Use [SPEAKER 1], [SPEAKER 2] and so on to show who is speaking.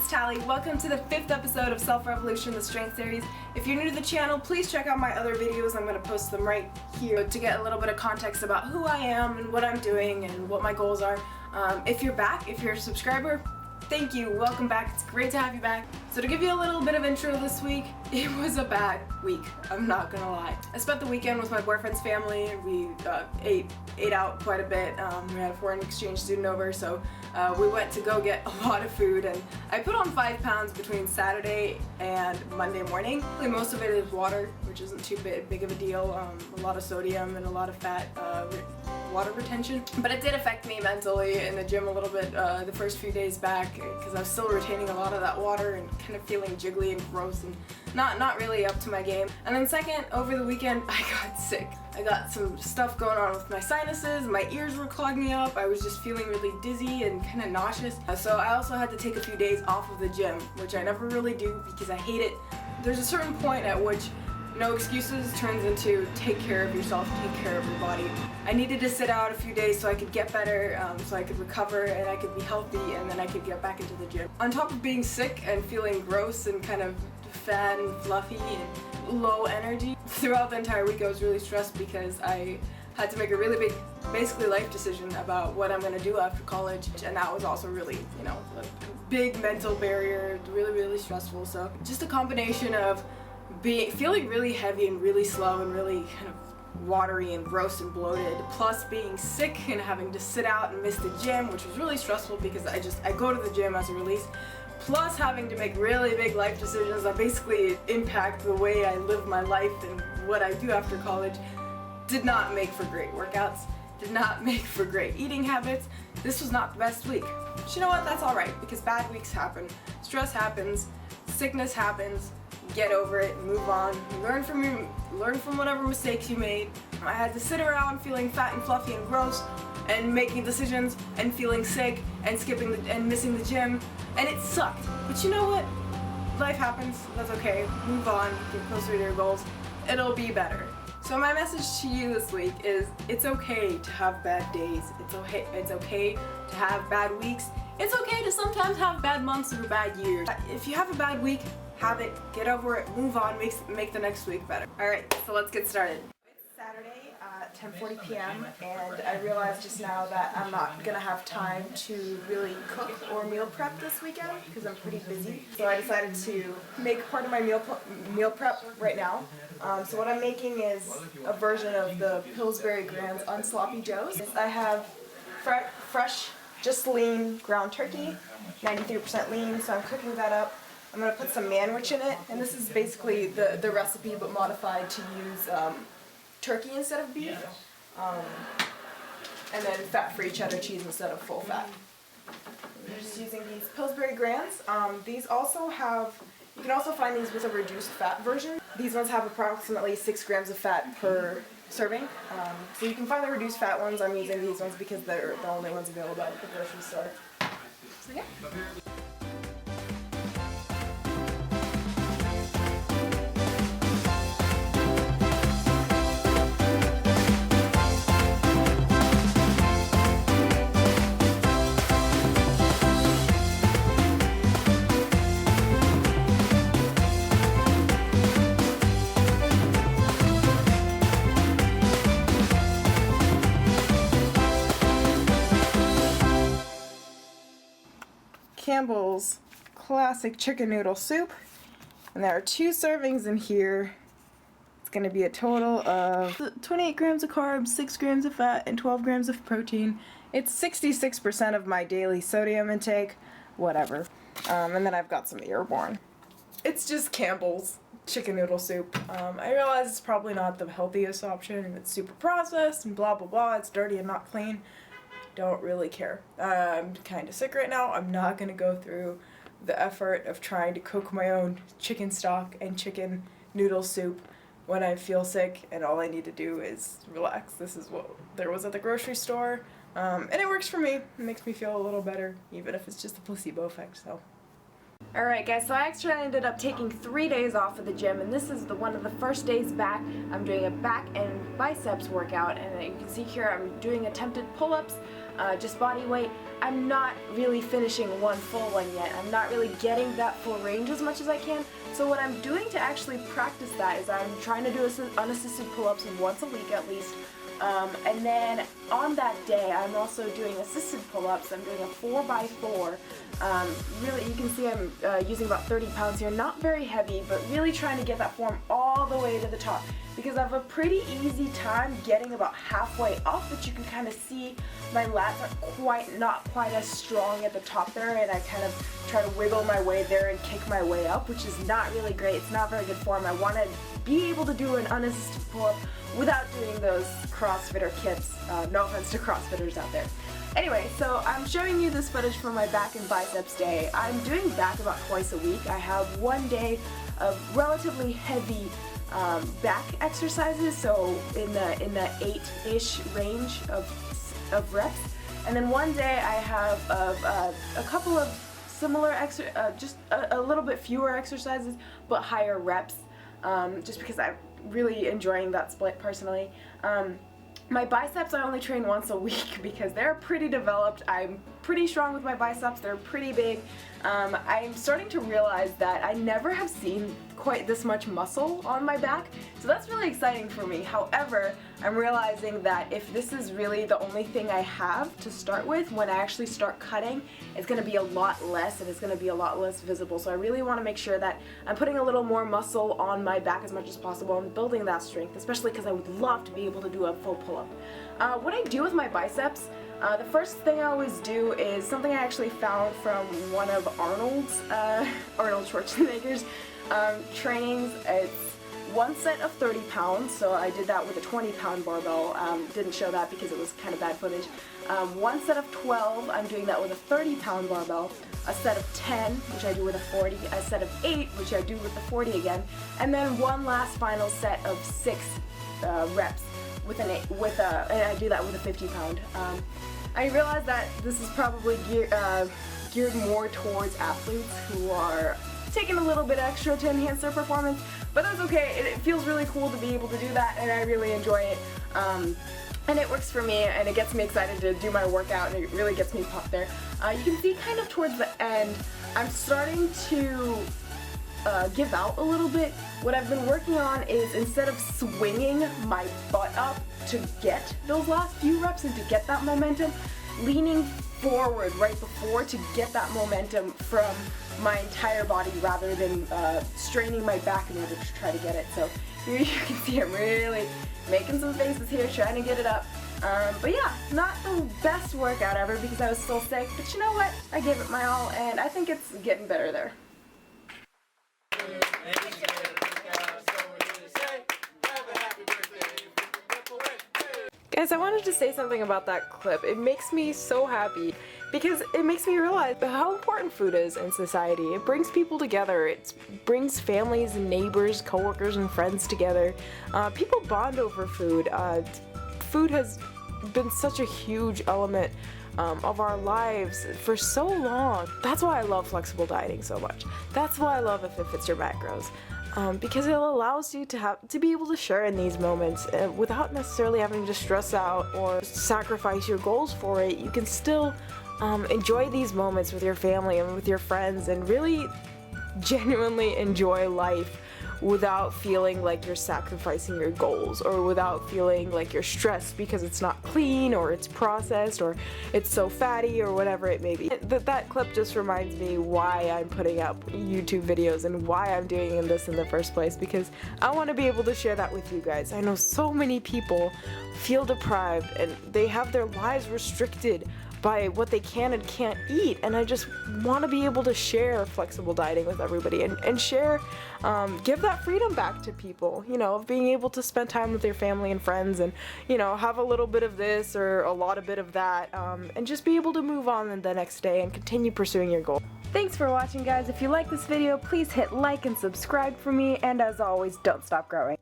[SPEAKER 1] it's Tally. Welcome to the 5th episode of Self-Revolution, the Strength Series. If you're new to the channel, please check out my other videos. I'm going to post them right here to get a little bit of context about who I am and what I'm doing and what my goals are. If you're back, if you're a subscriber, thank you. Welcome back. It's great to have you back. So to give you a little bit of intro this week, it was a bad week. I'm not gonna lie. I spent the weekend with my boyfriend's family. We ate out quite a bit. We had a foreign exchange student over, so we went to go get a lot of food, and I put on 5 pounds between Saturday and Monday morning. Most of it is water, which isn't too big of a deal. A lot of sodium and a lot of fat, water retention. But it did affect me mentally in the gym a little bit the first few days back, because I was still retaining a lot of that water and kind of feeling jiggly and gross and not really up to my game. And then second, over the weekend, I got sick. I got some stuff going on with my sinuses, my ears were clogging up, I was just feeling really dizzy and kind of nauseous. So I also had to take a few days off of the gym, which I never really do because I hate it. There's a certain point at which no excuses turns into take care of yourself, take care of your body. I needed to sit out a few days so I could get better, so I could recover and I could be healthy, and then I could get back into the gym. On top of being sick and feeling gross and kind of fat and fluffy and low energy, throughout the entire week I was really stressed because I had to make a really big, basically life decision about what I'm going to do after college, and that was also really, a big mental barrier, really stressful. So just a combination of feeling really heavy and really slow and really kind of watery and gross and bloated, plus being sick and having to sit out and miss the gym, which was really stressful because I go to the gym as a release, plus having to make really big life decisions that basically impact the way I live my life and what I do after college. Did not make for great workouts, did not make for great eating habits. This was not the best week. But you know what, that's alright, because bad weeks happen, stress happens, sickness happens. Get over it, move on, learn from whatever mistakes you made. I had to sit around feeling fat and fluffy and gross and making decisions and feeling sick and skipping and missing the gym, and it sucked. But you know what? Life happens, that's okay. Move on, get closer to your goals. It'll be better. So my message to you this week is it's okay to have bad days. It's okay to have bad weeks. It's okay to sometimes have bad months or bad years. If you have a bad week, have it, get over it, move on, make the next week better. Alright, so let's get started. It's Saturday at 10:40 p.m. and I realized just now that I'm not going to have time to really cook or meal prep this weekend because I'm pretty busy. So I decided to make part of my meal prep right now. So what I'm making is a version of the Pillsbury Grand's Unsloppy Joes. I have fresh, just lean ground turkey, 93% lean, so I'm cooking that up. I'm going to put some manwich in it, and this is basically the recipe but modified to use turkey instead of beef, and then fat-free cheddar cheese instead of full fat. I'm just using these Pillsbury Grands. These also have, you can also find these with a reduced fat version. These ones have approximately 6 grams of fat per serving. So you can find the reduced fat ones. I'm using these ones because they're the only ones available at the grocery store. So yeah. Campbell's classic chicken noodle soup, and there are 2 servings in here. It's going to be a total of 28 grams of carbs, 6 grams of fat, and 12 grams of protein. It's 66% of my daily sodium intake, whatever. And then I've got some airborne. It's just Campbell's chicken noodle soup. I realize it's probably not the healthiest option, and it's super processed and blah blah blah, it's dirty and not clean. Don't really care. I'm kind of sick right now. I'm not going to go through the effort of trying to cook my own chicken stock and chicken noodle soup when I feel sick, and all I need to do is relax. This is what there was at the grocery store, and it works for me. It makes me feel a little better, even if it's just a placebo effect. So Alright guys, so I actually ended up taking 3 days off of the gym, and this is one of the first days back. I'm doing a back and biceps workout, and you can see here I'm doing attempted pull-ups, just body weight. I'm not really finishing one full one yet. I'm not really getting that full range as much as I can. So what I'm doing to actually practice that is I'm trying to do unassisted pull-ups once a week at least. And then on that day, I'm also doing assisted pull-ups. I'm doing a 4x4. Really, you can see I'm using about 30 pounds here. Not very heavy, but really trying to get that form all the way to the top, because I have a pretty easy time getting about halfway up, but you can kind of see my lats are not quite as strong at the top there, and I kind of try to wiggle my way there and kick my way up, which is not really great. It's not very good form. I want to be able to do an unassisted pull-up without doing those CrossFitter kits. No offense to CrossFitters out there. Anyway, so I'm showing you this footage from my back and biceps day. I'm doing back about twice a week. I have one day of relatively heavy back exercises, so in the 8-ish range of reps, and then one day I have a couple of similar just a little bit fewer exercises but higher reps, just because I'm really enjoying that split personally. My biceps I only train once a week because they're pretty developed. I'm pretty strong with my biceps. They're pretty big. I'm starting to realize that I never have seen quite this much muscle on my back, so that's really exciting for me. However, I'm realizing that if this is really the only thing I have to start with, when I actually start cutting, it's going to be a lot less, and it's going to be a lot less visible. So I really want to make sure that I'm putting a little more muscle on my back as much as possible and building that strength, especially because I would love to be able to do a full pull-up. What I do with my biceps, the first thing I always do is something I actually found from one of Arnold Schwarzenegger's trainings. It's one set of 30 pounds, so I did that with a 20-pound barbell. Didn't show that because it was kind of bad footage. One set of 12, I'm doing that with a 30-pound barbell. A set of 10, which I do with a 40. A set of 8, which I do with the 40 again. And then one last final set of 6 reps with an 8, and I do that with a 50-pound. I realize that this is probably geared more towards athletes who are taking a little bit extra to enhance their performance, but that's okay. It feels really cool to be able to do that, and I really enjoy it. And it works for me, and it gets me excited to do my workout, and it really gets me pumped there. You can see kind of towards the end, I'm starting to give out a little bit. What I've been working on is, instead of swinging my butt up to get those last few reps and to get that momentum, leaning forward right before to get that momentum from my entire body rather than straining my back in order to try to get it. So here you can see I'm really making some faces here, trying to get it up. But yeah, not the best workout ever because I was still sick, but you know what? I gave it my all, and I think it's getting better there. Guys, I wanted to say something about that clip. It makes me so happy because it makes me realize how important food is in society. It brings people together. It brings families and neighbors, coworkers and friends together. People bond over food. Food has been such a huge element of our lives for so long. That's why I love flexible dieting so much. That's why I love If It Fits Your Macros. Because it allows you to be able to share in these moments without necessarily having to stress out or sacrifice your goals for it. You can still enjoy these moments with your family and with your friends and really genuinely enjoy life without feeling like you're sacrificing your goals, or without feeling like you're stressed because it's not clean or it's processed or it's so fatty or whatever it may be. That clip just reminds me why I'm putting up YouTube videos and why I'm doing this in the first place, because I want to be able to share that with you guys. I know so many people feel deprived and they have their lives restricted by what they can and can't eat, and I just want to be able to share flexible dieting with everybody and share, give that freedom back to people, you know, of being able to spend time with your family and friends and, you know, have a little bit of this or a lot of bit of that, and just be able to move on the next day and continue pursuing your goal. Thanks for watching, guys. If you like this video, please hit like and subscribe for me, and as always, don't stop growing.